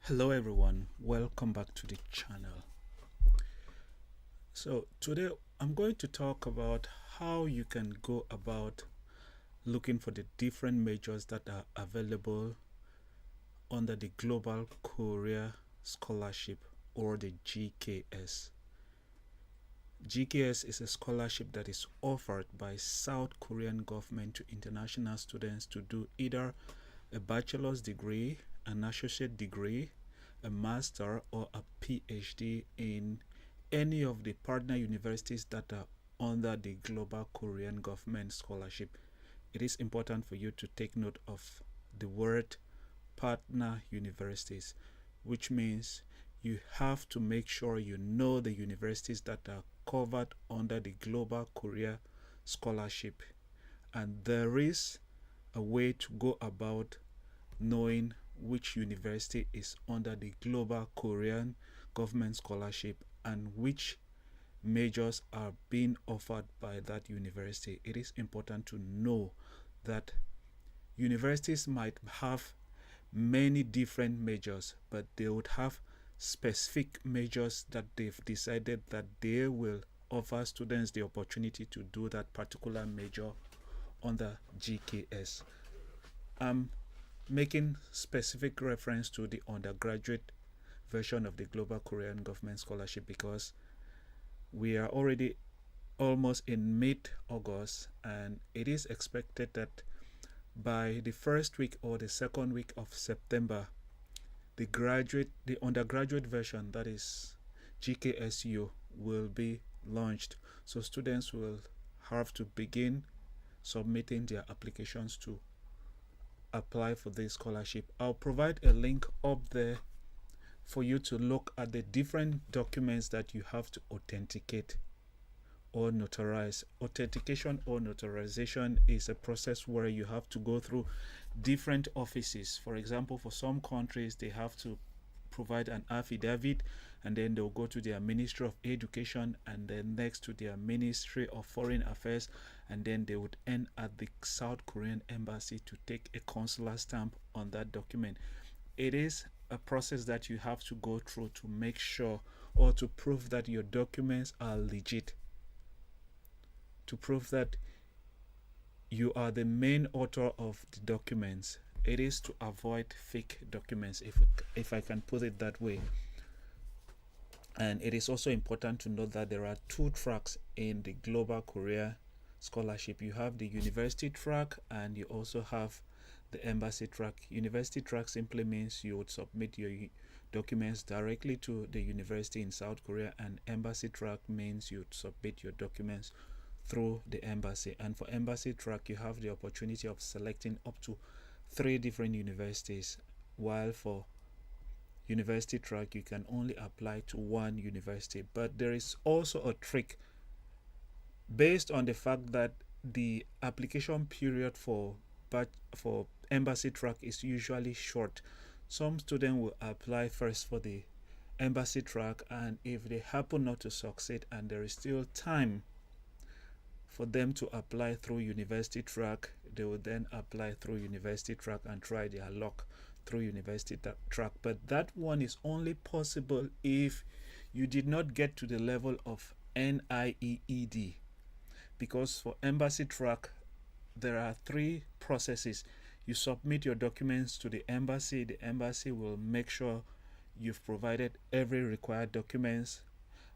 Hello everyone, welcome back to the channel. So today I'm going to talk about how you can go about looking for the different majors that are available under the Global Career Scholarship or the GKS. GKS is a scholarship that is offered by South Korean government to international students to do either a bachelor's degree, an associate degree, a master or a PhD in any of the partner universities that are under the Global Korean Government Scholarship. It is important for you to take note of the word partner universities, which means you have to make sure you know the universities that are covered under the Global Korea Scholarship. And there is a way to go about knowing which university is under the Global Korean Government Scholarship and which majors are being offered by that university. It is important to know that universities might have many different majors, but they would have specific majors that they've decided that they will offer students the opportunity to do that particular major under GKS. I'm making specific reference to the undergraduate version of the Global Korean Government Scholarship because we are already almost in mid-August, and it is expected that by the first week or the second week of September, the undergraduate version, that is GKSU, will be launched. So students will have to begin submitting their applications to apply for this scholarship. I'll provide a link up there for you to look at the different documents that you have to authenticate or notarize. Authentication or notarization is a process where you have to go through different offices. For example, for some countries, they have to provide an affidavit, and then they'll go to their Ministry of Education, and then next to their Ministry of Foreign Affairs, and then they would end at the South Korean Embassy to take a consular stamp on that document. It is a process that you have to go through to make sure or to prove that your documents are legit, to prove that you are the main author of the documents. It is to avoid fake documents, if I can put it that way. And it is also important to note that there are two tracks in the Global Korea Scholarship. You have the university track and you also have the embassy track. University track simply means you would submit your documents directly to the university in South Korea, and embassy track means you submit your documents through the embassy. And for embassy track, you have the opportunity of selecting up to 3 different universities, while for university track you can only apply to 1 university. But there is also a trick based on the fact that the application period for embassy track is usually short. Some students will apply first for the embassy track, and if they happen not to succeed and there is still time for them to apply through university track, they will then apply through university track and try their luck through university track. But that one is only possible if you did not get to the level of NIEED, because for embassy track there are 3 processes. You submit your documents to the embassy will make sure you've provided every required documents,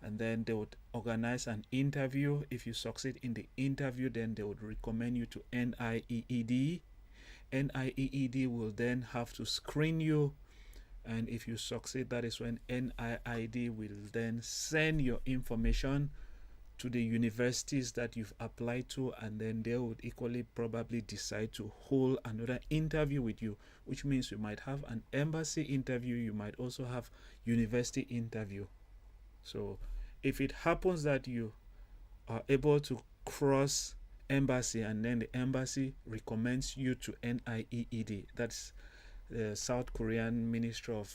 and then they would organize an interview. If you succeed in the interview, then they would recommend you to NIEED. NIEED will then have to screen you, and if you succeed, that is when NIID will then send your information to the universities that you've applied to, and then they would equally probably decide to hold another interview with you, which means you might have an embassy interview, you might also have university interview. So if it happens that you are able to cross embassy and then the embassy recommends you to NIEED, that's the South Korean Ministry of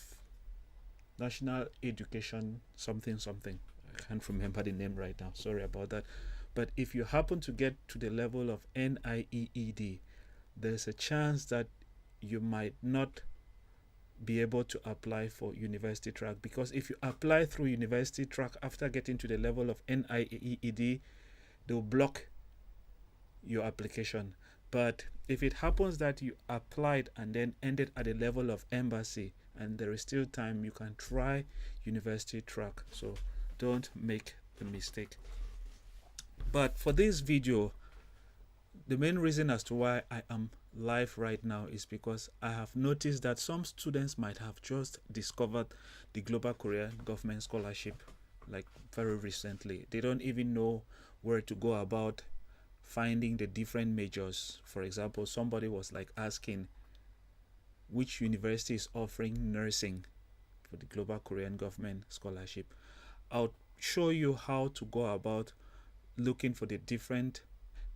National Education something. I can't remember the name right now, sorry about that. But if you happen to get to the level of NIEED, there's a chance that you might not be able to apply for university track, because if you apply through university track after getting to the level of NIEED, they'll block your application. But if it happens that you applied and then ended at the level of embassy and there is still time, you can try university track. So don't make the mistake. But for this video, the main reason as to why I am live right now is because I have noticed that some students might have just discovered the Global Korean Government Scholarship like very recently. They don't even know where to go about finding the different majors. For example, somebody was like asking which university is offering nursing for the Global Korean Government Scholarship. I'll show you how to go about looking for the different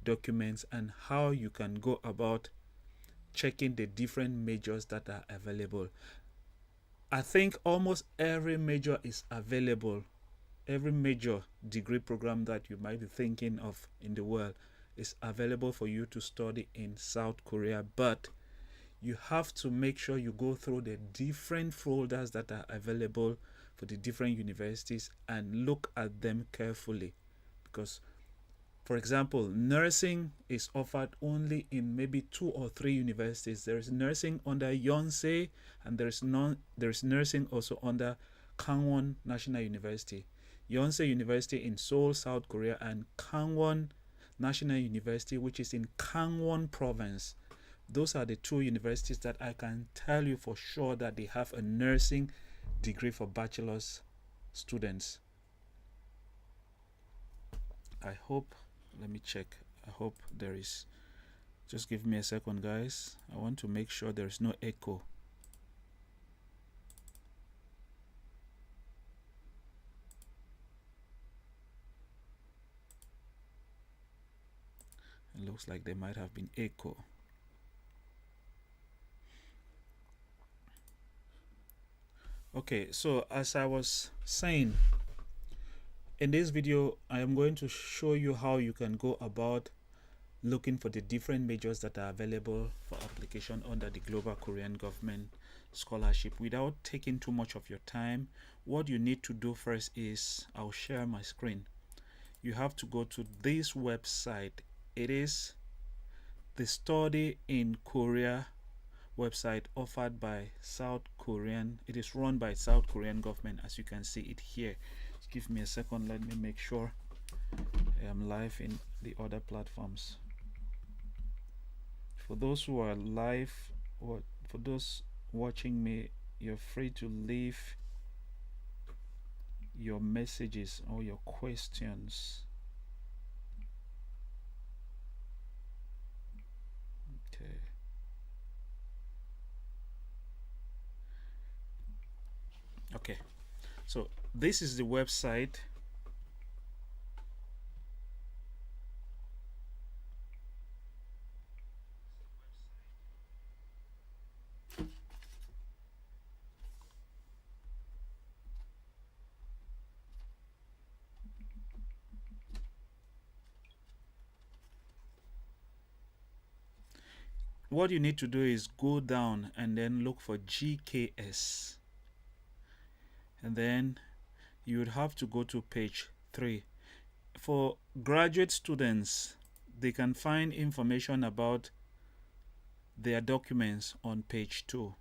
documents and how you can go about checking the different majors that are available. I think almost every major is available. Every major degree program that you might be thinking of in the world is available for you to study in South Korea, but you have to make sure you go through the different folders that are available for the different universities and look at them carefully. Because, for example, nursing is offered only in maybe 2 or 3 universities. There is nursing under Yonsei, and there is nursing also under Kangwon National University. Yonsei University in Seoul, South Korea, and Kangwon National University, which is in Kangwon Province. Those are the 2 universities that I can tell you for sure that they have a nursing degree for bachelor's students. I hope, let me check. I hope there is. Just give me a second, guys. I want to make sure there is no echo. It looks like there might have been echo. Okay, so as I was saying, in this video, I am going to show you how you can go about looking for the different majors that are available for application under the Global Korean Government Scholarship. Without taking too much of your time, what you need to do first is, I'll share my screen. You have to go to this website. It is the Study in Korea website offered by South Korean. It is run by South Korean government, as you can see it here. Just give me a second. Let me make sure I am live in the other platforms. For those who are live, or for those watching me, you're free to leave your messages or your questions. Okay. Okay, so this is the website. What you need to do is go down and then look for GKS, and then you would have to go to page 3. For graduate students, they can find information about their documents on page 2,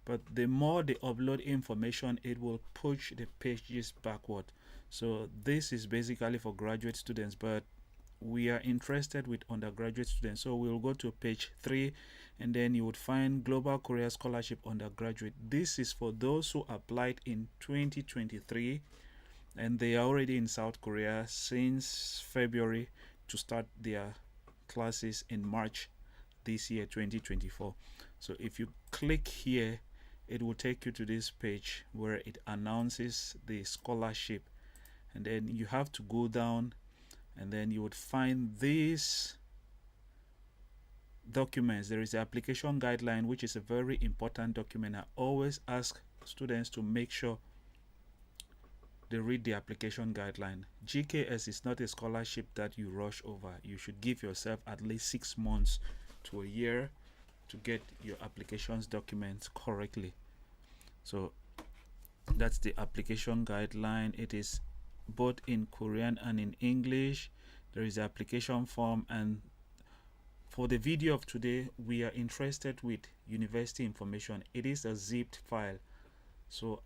but the more they upload information, it will push the pages backward. So this is basically for graduate students, but we are interested with undergraduate students, so we'll go to page 3, and then you would find Global Korea Scholarship Undergraduate. This is for those who applied in 2023 and they are already in South Korea since February to start their classes in March this year, 2024. So if you click here, it will take you to this page where it announces the scholarship, and then you have to go down, and then you would find these documents. There is the application guideline, which is a very important document. I always ask students to make sure they read the application guideline. GKS is not a scholarship that you rush over. You should give yourself at least 6 months to a year to get your applications documents correctly. So that's the application guideline. It is both in Korean and in English. There is the application form, and for the video of today we are interested with university information. It is a zipped file, so